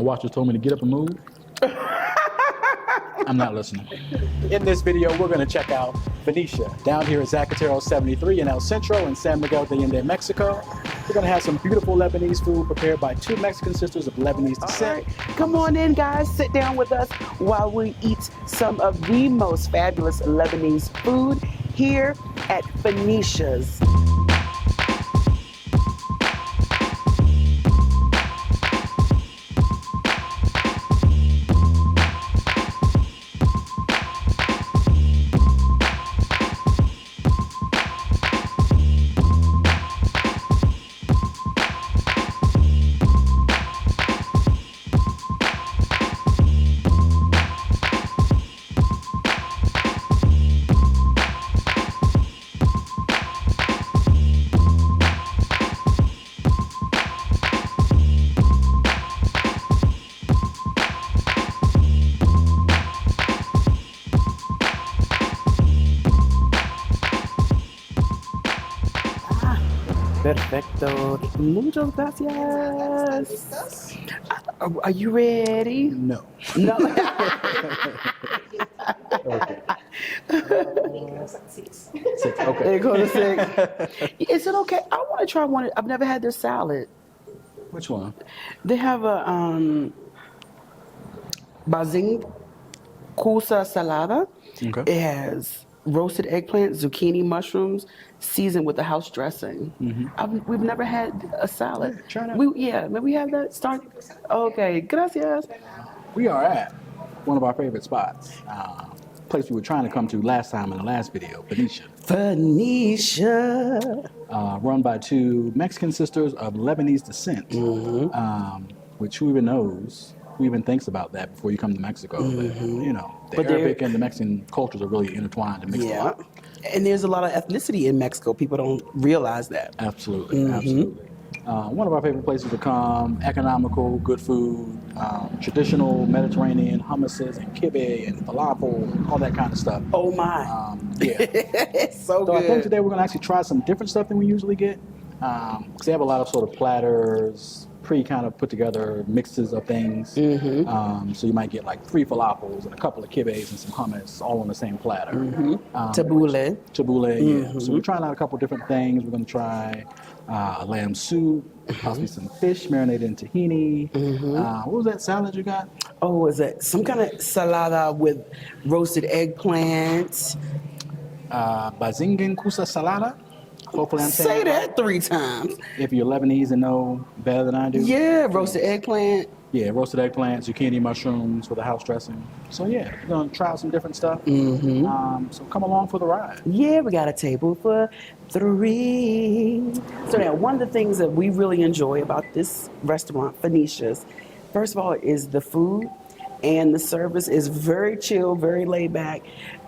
watch just told me to get up and move. I'm not listening. In this video, we're going to check out Fenicia down here at Zacatero 73 in El Centro in San Miguel de Allende, Mexico. We're going to have some beautiful Lebanese food prepared by two Mexican sisters of Lebanese descent. Right. Come on in, guys. Sit down with us while we eat some of the most fabulous Lebanese food here at Fenicia's. Perfecto. Muchas gracias. Are you ready? No. No. Okay. Six. Okay. They go to 6. Is it okay? I want to try one. I've never had their salad. Which one? They have a Bazingn Kussa Salata. Okay. It has roasted eggplant, zucchini, mushrooms, seasoned with the house dressing. We've never had a salad. Yeah, try it out. May we have that? Start. Okay, gracias. We are at one of our favorite spots. Place we were trying to come to last time in the last video, Fenicia. Fenicia. Run by two Mexican sisters of Lebanese descent, which who even knows, who even thinks about that before you come to Mexico. But, you know, the Arabic and the Mexican cultures are really intertwined and mixed up. And there's a lot of ethnicity in Mexico. People don't realize that. Absolutely, absolutely. One of our favorite places to come, economical, good food, traditional Mediterranean hummuses and kibbeh and falafel, all that kind of stuff. Oh my. Yeah. It's so So good. I think today we're going to actually try some different stuff than we usually get. Because they have a lot of sort of platters, kind of put together mixes of things. So you might get like 3 falafels and a couple of kibbehs and some hummus all on the same platter. Tabbouleh. Tabbouleh, yeah. So we're trying out a couple different things. We're going to try a lamb soup, possibly some fish marinated in tahini. What was that salad you got? Oh, is it some kind of salada with roasted eggplant? Bazingn Kussa Salata. Hopefully I'm saying Say that 3 times. If you're Lebanese and know better than I do. Yeah, roasted eggplant. Yeah, roasted eggplant, zucchini, mushrooms with a house dressing. So yeah, we're gonna try out some different stuff. So come along for the ride. Yeah, we got a table for 3. So now, one of the things that we really enjoy about this restaurant, Fenicia's, first of all, is the food. And the service is very chill, very laid back,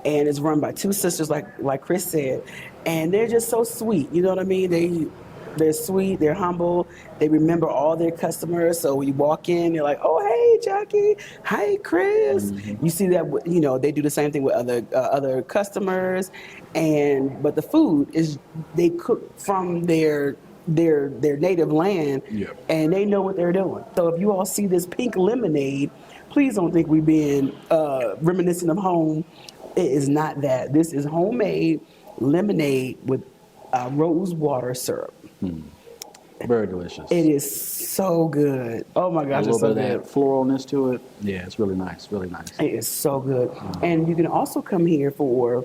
and it's run by 2 sisters, like Chris said, and they're just so sweet. You know what I mean? They're sweet, they're humble, they remember all their customers. So when you walk in, you're like, oh hey Jackie, hi Chris. You see that, you know, they do the same thing with other customers, but the food is they cook from their native land, and they know what they're doing. So if you all see this pink lemonade, please don't think we're being reminiscent of home. It is not that. This is homemade lemonade with rose water syrup. Very delicious. It is so good. Oh my gosh, a it's little so bit good. of that floralness to it. Yeah, it's really nice, really nice. It is so good. And you can also come here for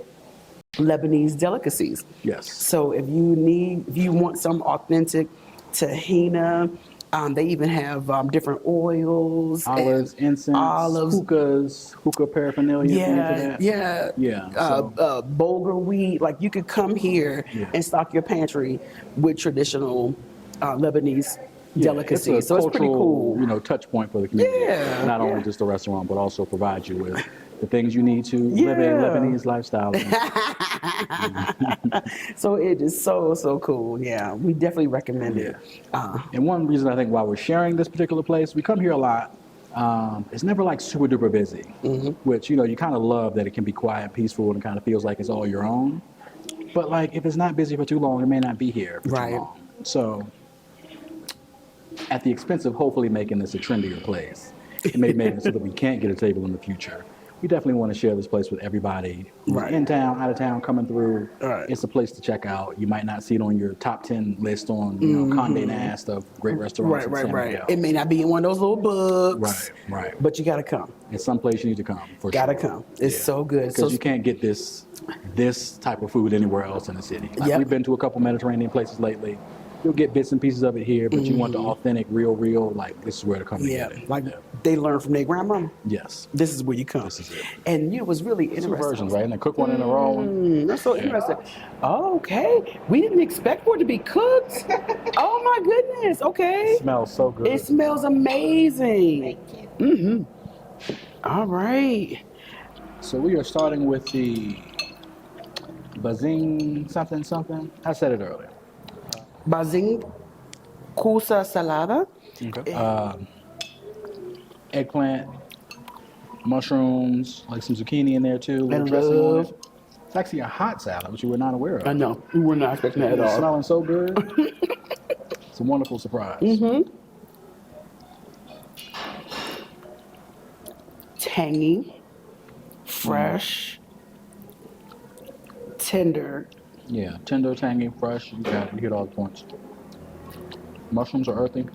Lebanese delicacies. Yes. So if you want some authentic tahina, they even have different oils, olives, incense, hookah paraphernalia. Yeah. Bulgur wheat. Like you could come here and stock your pantry with traditional Lebanese delicacies. It's a cultural, it's pretty cool. You know, touch point for the community. Yeah. Not only just a restaurant, but also provide you with the things you need to live a Lebanese lifestyle. So it is so cool. Yeah, we definitely recommend it. And one reason I think why we're sharing this particular place, we come here a lot. It's never like super duper busy, which, you know, you kind of love that it can be quiet, peaceful, and kind of feels like it's all your own. But like, if it's not busy for too long, it may not be here for too long. So at the expense of hopefully making this a trendier place, may make it so that we can't get a table in the future. We definitely want to share this place with everybody who's Right. in town, out of town, coming through. Right. It's a place to check out. You might not see it on your top 10 list on, Condé Nast of great restaurants in San Miguel. It may not be in one of those little books. Right. But you got to come. It's someplace you need to come, for Gotta sure. come. It's so good. Because So you can't get this type of food anywhere else in the city. Like Yep. We've been to a couple Mediterranean places lately. You'll get bits and pieces of it here, but you want the authentic, real, like this is where to come and yeah, get it. like they learn from their grandmama. Yes. This is where you come. This is it. And you know what's really Two interesting? versions, right? And they cook one in a row. That's so interesting. Okay. We didn't expect for it to be cooked. Oh my goodness. Okay. It smells so good. It smells amazing. All right. So we are starting with the Bazingn something. I said it earlier. Bazingn Kussa Salata. Okay. Eggplant, mushrooms, like some zucchini in there too. And dressing on love. it. It's actually a hot salad, which you were not aware of. I know. We were not expecting that at It's all. smelling so good. It's a wonderful surprise. Tangy, fresh, tender. Yeah, tender, tangy, fresh. You got it. You hit all the points. Mushrooms are earthy.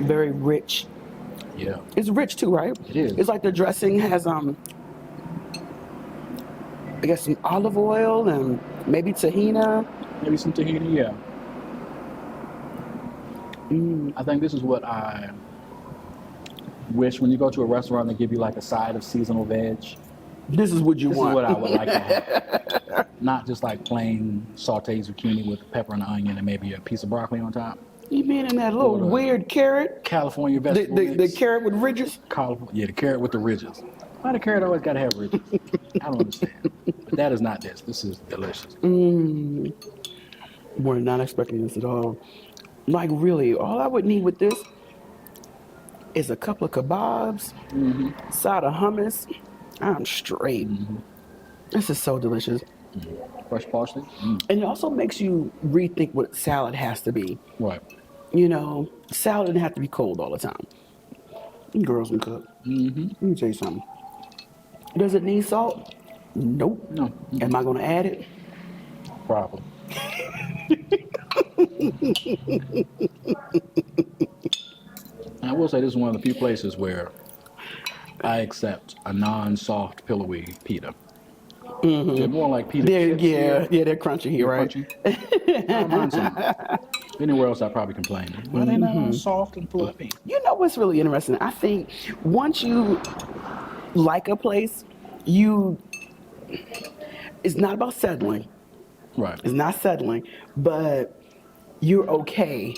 Very rich. Yeah. It's rich too, right? It is. It's like the dressing has I guess some olive oil and maybe tahina. Maybe some tahini, yeah. I think this is what I wish when you go to a restaurant, they give you like a side of seasonal veg. This is what you This want. is what I would like to have. Not just like plain sauteed zucchini with pepper and onion and maybe a piece of broccoli on top. You mean in that little Or the weird carrot? California The, vegetable the mix. carrot with ridges? Yeah, the carrot with the ridges. Why the carrot always got to have ridges? I don't understand. But that is not this. This is delicious. We're not expecting this at all. Like really, all I would need with this is a couple of kebabs, side of hummus. I'm straight. This is so delicious. Fresh parsley. And it also makes you rethink what salad has to be. Right. You know, salad doesn't have to be cold all the time. You girls can cook. Let me tell you something. Does it need salt? Nope. No. Am I going to add it? Probably. I will say this is one of the few places where I accept a non-soft, pillowy pita. They're more like pita chips here. They're crunchy here, They're right? crunchy. I don't mind some. Anywhere else, I'd probably complain. Why they not all soft and fluffy? You know what's really interesting? I think once you like a place, it's not about settling. Right. It's not settling, but you're okay.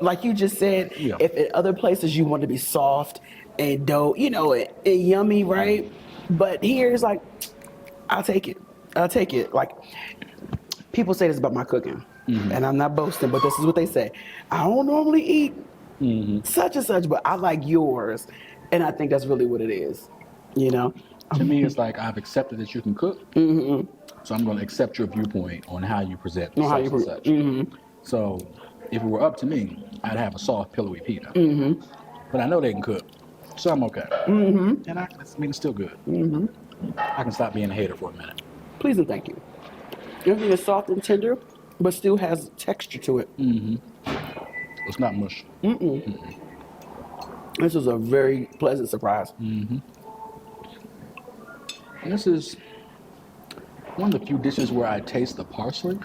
Like you just said, Yeah. if at other places you want to be soft and dough, you know, and yummy, right? But here it's like, I'll take it. I'll take it. Like, people say this about my cooking, and I'm not boasting, but this is what they say. I don't normally eat such and such, but I like yours. And I think that's really what it is, you know? To me, it's like I've accepted that you can cook, so I'm going to accept your viewpoint on how you present On how such you and such. So if it were up to me, I'd have a soft, pillowy pita. But I know they can cook, so I'm okay. And it's still good. I can stop being a hater for a minute. Please and thank you. Everything is soft and tender, but still has texture to it. It's not mush. This is a very pleasant surprise. And this is one of the few dishes where I taste the parsley.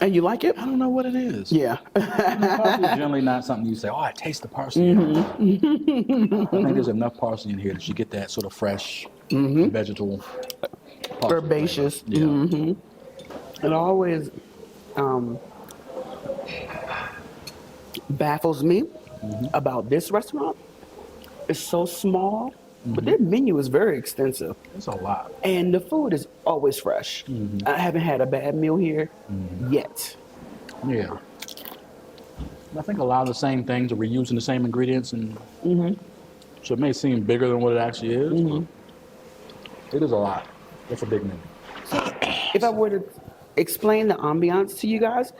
And you like it? I don't know what it is. Yeah. Parsley is generally not something you say, oh, I taste the parsley. I think there's enough parsley in here that you get that sort of fresh vegetable parsley Herbaceous. flavor. Yeah. It always baffles me about this restaurant. It's so small, but their menu is very extensive. It's a lot. And the food is always fresh. I haven't had a bad meal here yet. Yeah. I think a lot of the same things are reusing the same ingredients, and so it may seem bigger than what it actually is. But it is a lot. It's a big menu. If I were to explain the ambiance to you guys,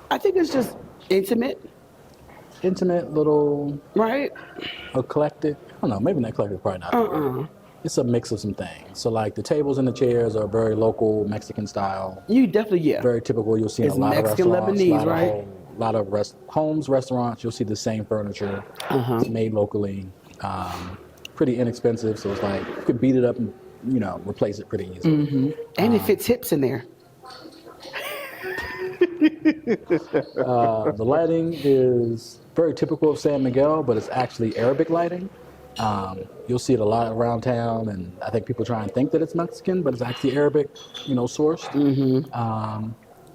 I think it's just intimate, intimate, little Right? eclectic. I don't know, maybe not eclectic, probably not the word. It's a mix of some things. So like the tables and the chairs are very local Mexican style, You definitely, yeah. very typical. You'll see in a It's lot Mexican, of restaurants, Lebanese, right? lot of homes, restaurants. You'll see the same furniture. It's made locally, pretty inexpensive. So it's like you could beat it up and replace it pretty easily. And it fits hips in there. The lighting is very typical of San Miguel, but it's actually Arabic lighting. You'll see it a lot around town, and I think people try and think that it's Mexican, but it's actually Arabic, sourced.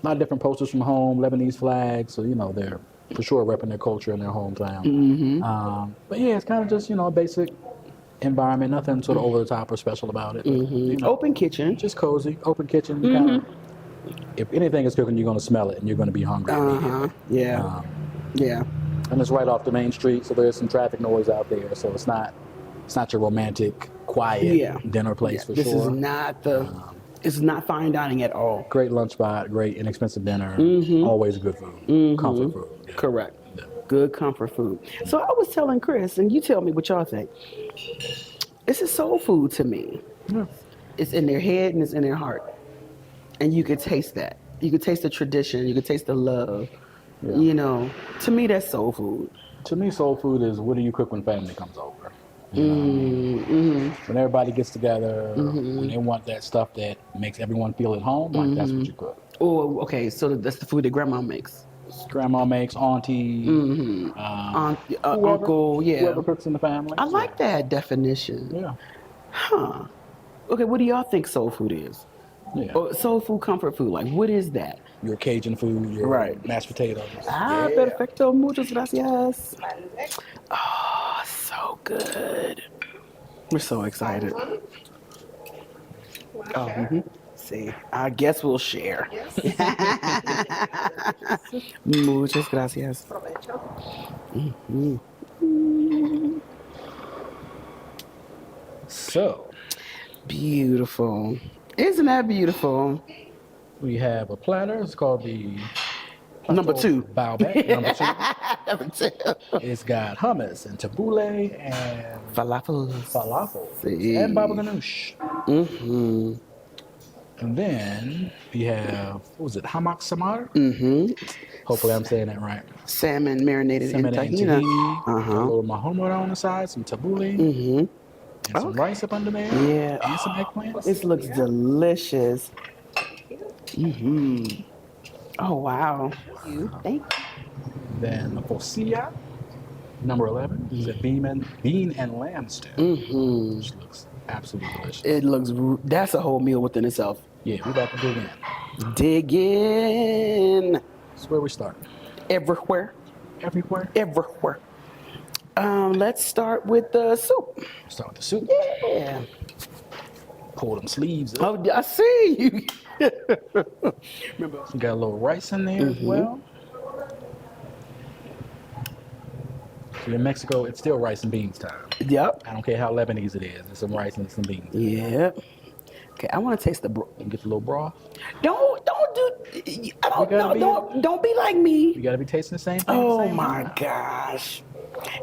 A lot of different posters from home, Lebanese flags, so they're for sure repping their culture in their hometown. But yeah, it's kind of just a basic environment, nothing sort of over the top or special about it. But, Open kitchen. just cozy, open kitchen. Kinda, if anything is cooking, you're going to smell it, and you're going to be hungry immediately. Yeah. Yeah. And it's right off the main street, so there's some traffic noise out there. So it's not your romantic, quiet dinner place for This sure. is not it's not fine dining at all. Great lunch spot, great inexpensive dinner, always good food, comfort food. Yeah. Correct. Yeah. Good comfort food. So I was telling Chris, and you tell me what y'all think. This is soul food to me. Yeah. It's in their head and it's in their heart. And you could taste that. You could taste the tradition. You could taste the love. Yeah. To me, that's soul food. To me, soul food is what do you cook when family comes over? When everybody gets together, when they want that stuff that makes everyone feel at home, like that's what you cook. Oh, okay. So that's the food that grandma makes. Grandma makes, auntie, Aunt, whoever, uncle, whoever cooks in the family. I like that definition. Yeah. Huh. Okay, what do y'all think soul food is? Yeah. Or soul food, comfort food, like what is that? Your Cajun food, your mashed potatoes. Perfecto, muchas gracias. Oh, so good. We're so excited. Oh, see, I guess we'll share. Muchas gracias. So, Beautiful. Isn't that beautiful? we have a platter. It's called the Number two. Baobab. Number two. Number two. It's got hummus and tabbouleh and Falafel. falafel and baba ganoush. And then we have, what was it, hamak samar? Hopefully I'm saying that right. Salmon marinated Salmon in and tahini. tahini. A little mahumra on the side, some tabbouleh, and some rice up under there. Yeah. And some eggplants. This looks delicious. Oh, wow. Thank you. Then the focilla, number 11, is a bean and lamb stew, which looks absolutely delicious. It looks, that's a whole meal within itself. Yeah, we're about to dig in. Dig in. That's where we start. Everywhere. Everywhere. Everywhere. Let's start with the soup. Start with the soup. Yeah. Pull them sleeves up. Oh, I see you. Remember, We got a little rice in there as well. So in Mexico, it's still rice and beans time. Yep. I don't care how Lebanese it is. There's some rice and some beans. Yep. Okay, I want to taste the You get the little broth. Don't do. I don't You gotta know. Don't be like me. You got to be tasting the same thing. Oh the same my time. gosh.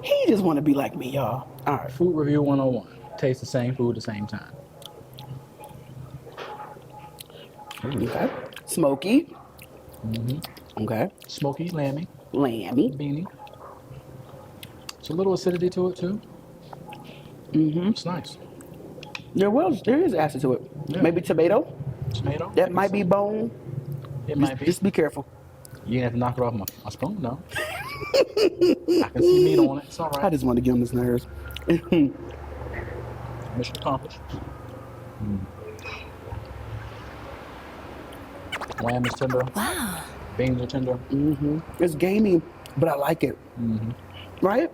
He just want to be like me, y'all. All right. Food Review 101. Taste the same food at the same time. Okay. Smoky. Okay. Smoky, lammy, Lammy. beanie. There's a little acidity to it too. It's nice. There is acid to it. Yeah. Maybe tomato. Tomato. That might be bone. It might be. Just be careful. You have to knock it off my spoon, no. I can see meat on it. It's all I right. just want to get on his nerves. Mission accomplished. Lamb is tender. Wow. Beans are tender. It's gamey, but I like it. Right?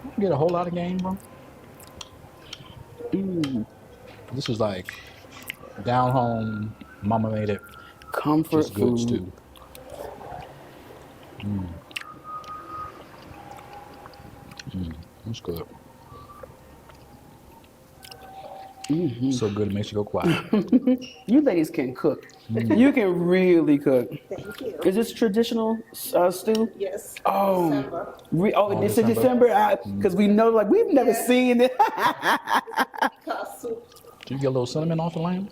You get a whole lot of game, bro. This is like down home, mama made it. Comfort Just good food. stew. That's good. So good it makes you go quiet. You ladies can cook. You can really cook. Thank you. Is this traditional stew? Yes. Oh, December. this is December. December because we know like we've never Yeah. seen it. Cost soup. Do you get a little cinnamon off the lamb?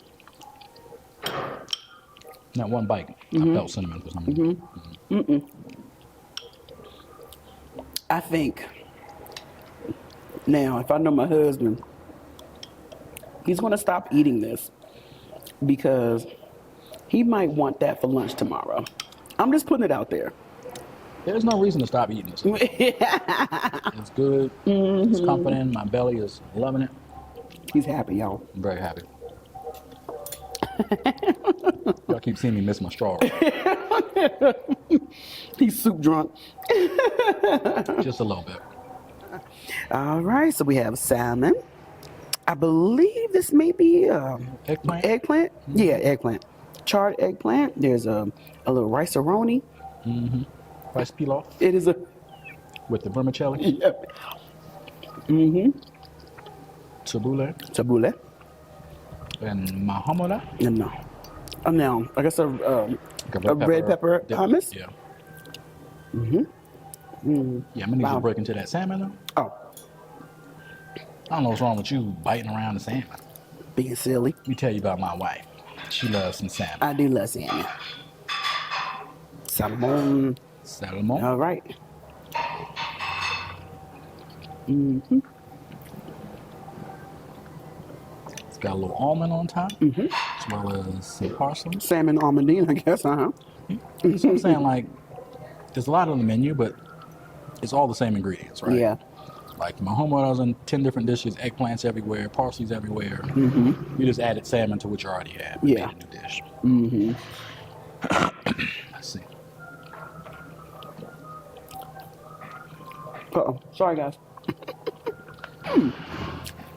Not one bite. I felt cinnamon for some reason. I think now if I know my husband, he's going to stop eating this because he might want that for lunch tomorrow. I'm just putting it out there. There's no reason to stop eating this. It's good. It's comforting. My belly is loving it. He's happy, y'all. I'm very happy. Y'all keep seeing me miss my straw. He's soup drunk. Just a little bit. All right, so we have salmon. I believe this may be Eggplant? eggplant. Yeah, eggplant. Charred eggplant. There's a little rice-a-roni. Rice pilaf It is a with the vermicelli. yep. Tabbouleh Tabbouleh. and mahmoula. No. Now, I guess a red pepper dip. hummus. Yeah. Yeah, I'm gonna need you to break into that salmon though. Oh, I don't know what's wrong with you biting around the salmon. being silly. Let me tell you about my wife. She loves some salmon. I do love salmon. Salmon. Salmon. All right. It's got a little almond on top, as well as some parsley. Salmon almondine, I guess, So I'm saying, like, there's a lot on the menu, but it's all the same ingredients, right? Yeah. Like mahmoula's in 10 different dishes, eggplants everywhere, parsley's everywhere. You just added salmon to what you already had. Yeah. Made a new dish. Let's see. Uh-oh. Sorry, guys.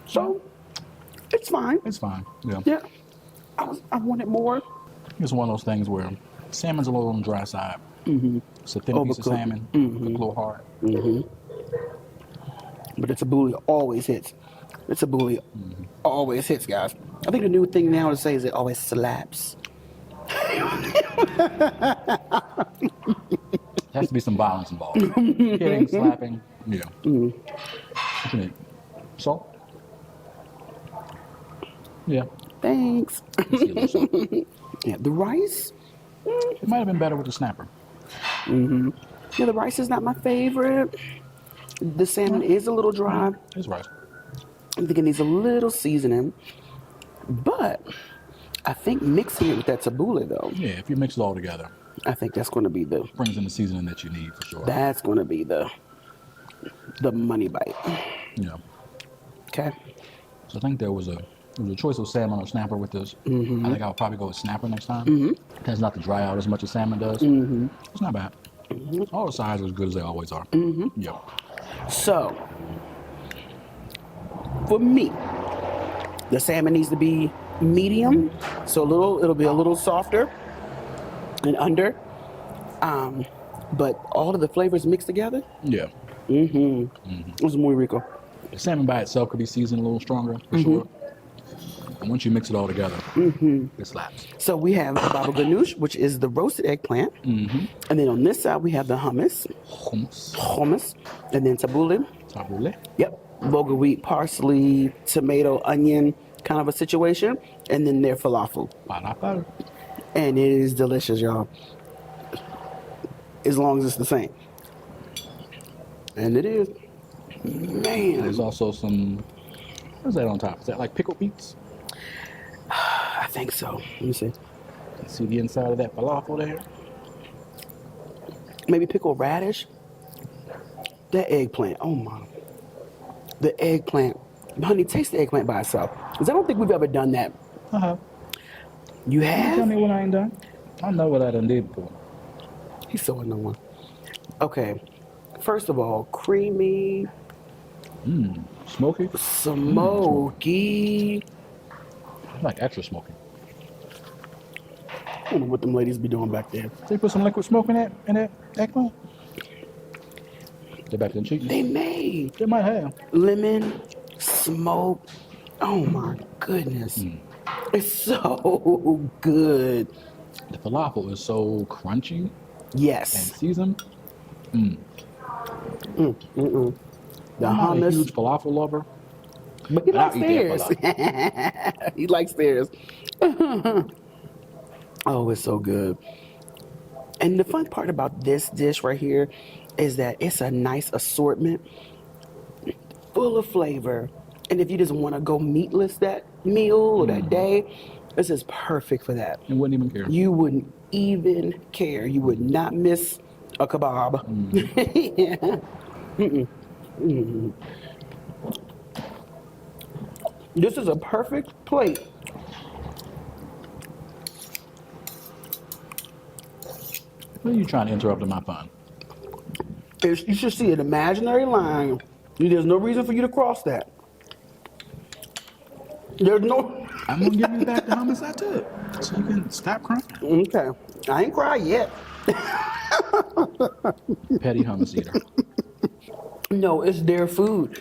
So, it's fine. It's fine. Yeah. Yeah. I wanted more. It's one of those things where salmon's a little on the dry side. It's a thin piece of Overcooked. salmon, cooked a little hard. But it's a bully always hits. It's a bully always hits, guys. I think the new thing now to say is it always slaps. There has to be some violence involved. Hitting, slapping. Yeah. What you need? Salt? Yeah. Thanks. Let's see a little salt. Yeah, the rice. It might have been better with the snapper. Yeah, the rice is not my favorite. The salmon is a little dry. It's right. I think it needs a little seasoning. But I think mixing it with that tabbouleh, though, Yeah, if you mix it all together, I think that's going to be brings in the seasoning that you need for sure. that's going to be the money bite. Yeah. Okay. So I think there was a choice of salmon or snapper with this. I think I would probably go with snapper next time. It tends not to dry out as much as salmon does. It's not bad. All the sides are as good as they always are. Yeah. So, for me, the salmon needs to be medium, so it'll be a little softer and under, but all of the flavors mixed together. Yeah. It's muy rico. The salmon by itself could be seasoned a little stronger, for sure. And once you mix it all together, it slaps. So we have baba ganoush, which is the roasted eggplant, and then on this side we have the hummus, Hummus, and then tabbouleh. tabbouleh, Yep, bulgur wheat, parsley, tomato, onion, kind of a situation, and then their falafel. falafel. And it is delicious, y'all. As long as it's the same. And it is. Man. There's also some, what's that on top? Is that like pickled beets? I think so. Let me see. See the inside of that falafel there? Maybe pickled radish. That eggplant. Oh, my. The eggplant. Honey, taste the eggplant by itself. Because I don't think we've ever done that. Uh-huh. You Tell have? me what I ain't done. I know what I done did before. He's so annoying. Okay. First of all, creamy, Smoky? smoky. I like extra smoky. I don't know what them ladies be doing back there. They put some liquid smoke in that eggplant? They back then cheating? They made They might have. lemon, smoke. Oh my goodness. It's so good. The falafel is so crunchy and Yes. seasoned. The I'm not a hummus. huge falafel lover. But he But I'll likes eat stairs. that He likes stairs. Oh, it's so good. And the fun part about this dish right here is that it's a nice assortment, full of flavor. And if you just want to go meatless that meal or that day, this is perfect for that. You wouldn't even care. You wouldn't even care. You would not miss a kebab. Yeah. This is a perfect plate. What are you trying to interrupt in my fun? You should see an imaginary line. There's no reason for you to cross that. There's no. I'm gonna give you back the hummus I took, so you can stop crying. Okay. I ain't cried yet. Petty hummus eater. No, it's their food.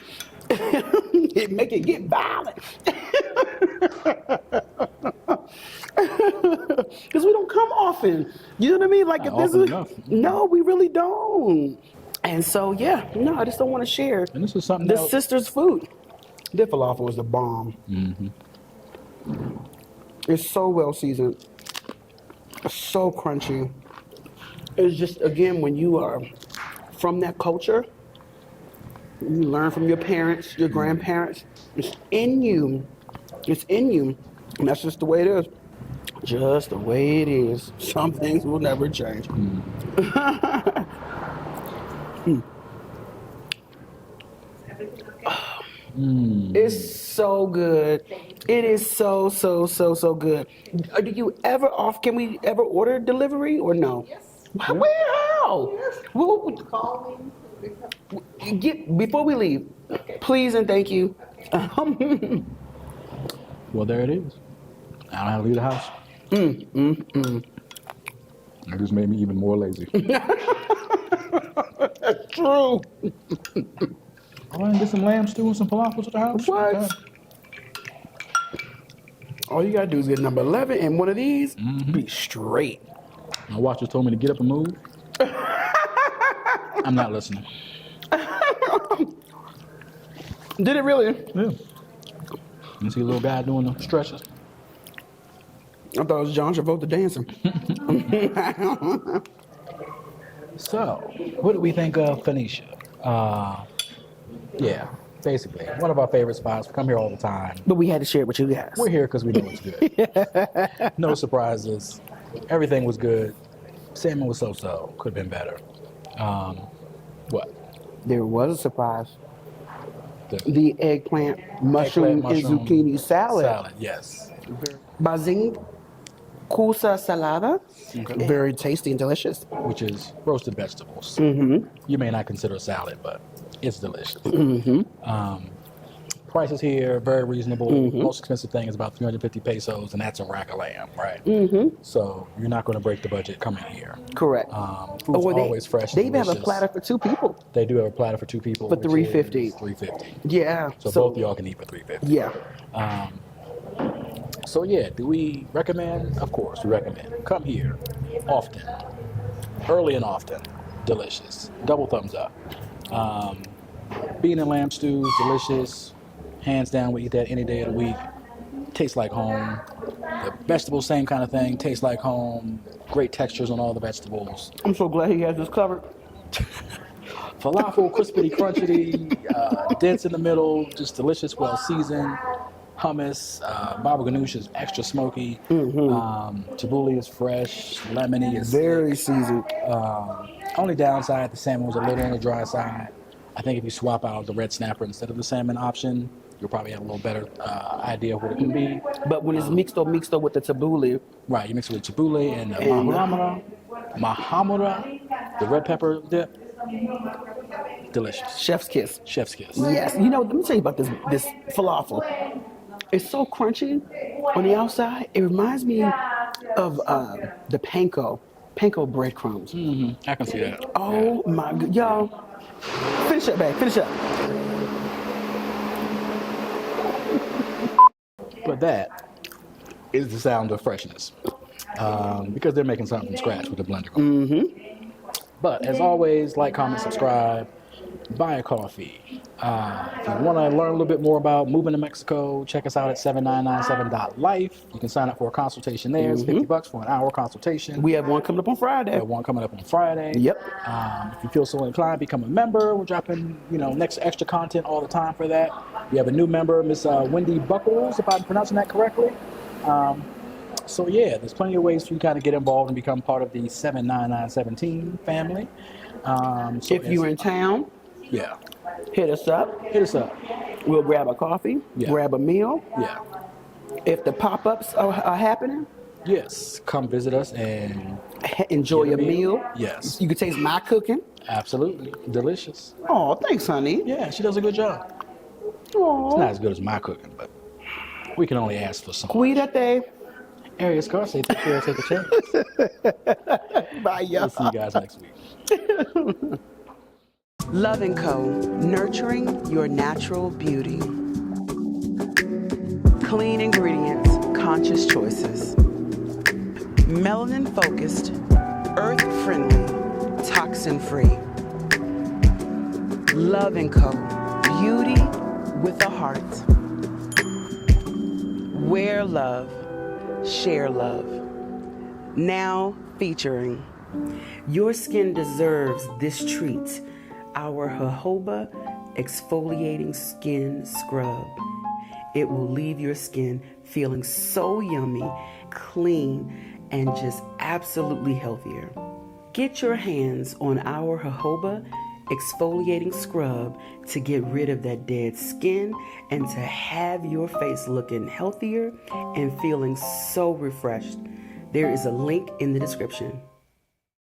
It make it get violent. Because we don't come often. You know what I mean? Like Not if this often is enough. no, we really don't. And so yeah, no, I just don't want to share And this is something the that sister's food. Their falafel is the bomb. It's so well seasoned. It's so crunchy. It's just again when you are from that culture, you learn from your parents, your grandparents. It's in you. It's in you. And that's just the way it is. Just the way it is. Some things will never change. It's so good. It is so good. Do you ever can we ever order delivery or no? Yes. Where? How? Well, Call me. before we leave, please and thank you. well, there it is. I don't have to leave the house. It just made me even more lazy. True. I want to get some lamb stew and some falafel to the house. What? Okay. All you gotta do is get number 11 and one of these, be straight. My watch just told me to get up and move. I'm not listening. Did it really? Yeah. You see a little guy doing the stretches? I thought it was John Travolta dancing. So, what do we think of Fenicia? Yeah, basically, one of our favorite spots. We come here all the time. But we had to share it with you guys. We're here because we know it's good. No surprises. Everything was good. Salmon was so-so. Could have been better. What? There was a surprise. The The eggplant, mushroom, and zucchini salad. Salad, yes. Bazingn Kussa Salata. Okay. Very tasty and delicious. Which is roasted vegetables. You may not consider a salad, but it's delicious. Prices here, very reasonable. Most expensive thing is about 350 pesos, and that's a rack of lamb, right? So you're not going to break the budget coming here. Correct. Food's always fresh. They and even have a delicious. platter for 2 people. They do have a platter for 2 people. For which $3.50. is $3.50. Yeah. So both of y'all can eat for $3.50. Yeah. So yeah, do we recommend? Of course, we recommend. Come here often, early and often. Delicious. Double thumbs up. Bean and lamb stew, delicious. Hands down, we eat that any day of the week. Tastes like home. The vegetables, same kind of thing. Tastes like home. Great textures on all the vegetables. I'm so glad he has this covered. Falafel, crispity, crunchy, dense in the middle, just delicious, well seasoned. Hummus, baba ganoush is extra smoky. Tabbouleh is fresh. Lemony is Very seasoned. only downside, the salmon was a little on the dry side. I think if you swap out the red snapper instead of the salmon option, you'll probably have a little better idea of what it can be. But when it's mixto with the tabbouleh, Right, you mix it with tabbouleh and mahamura, the red pepper dip. Delicious. chef's kiss. Chef's kiss. Yes. You know, let me tell you about this falafel. It's so crunchy on the outside. It reminds me of the panko breadcrumbs. I can see that. Oh my god, y'all. Finish up, babe. Finish up. But that is the sound of freshness. Because they're making something from scratch with the blender going. But as always, like, comment, subscribe, buy a coffee. If you want to learn a little bit more about moving to Mexico, check us out at 7997.life. You can sign up for a consultation there. It's $50 for an hour consultation. We have one coming up on Friday. We have one coming up on Friday. Yep. If you feel so inclined, become a member. We're dropping, next extra content all the time for that. We have a new member, Miss Wendy Buckles, if I'm pronouncing that correctly. So yeah, there's plenty of ways for you to kind of get involved and become part of the 79917 family. If you're in town, yeah, hit us up. hit us up. We'll grab a coffee, Yeah. grab a meal. Yeah, If the pop-ups are happening, yes, come visit us and enjoy Get a a meal. meal. Yes. You can taste my cooking. absolutely delicious. Oh, thanks, honey. Yeah, she does a good job. It's Oh, not as good as my cooking, but we can only ask for some. cuídate. Arius Garcia, take care, take a chance. Bye, y'all. We'll see you guys next week. Luv and Co, nurturing your natural beauty. Clean ingredients, conscious choices. Melanin focused, earth friendly, toxin free. Luv and Co, beauty with a heart. Wear love, share love. Now featuring, your skin deserves this treat. Our jojoba exfoliating skin scrub. It will leave your skin feeling so yummy, clean, and just absolutely healthier. Get your hands on our jojoba exfoliating scrub to get rid of that dead skin and to have your face looking healthier and feeling so refreshed. There is a link in the description.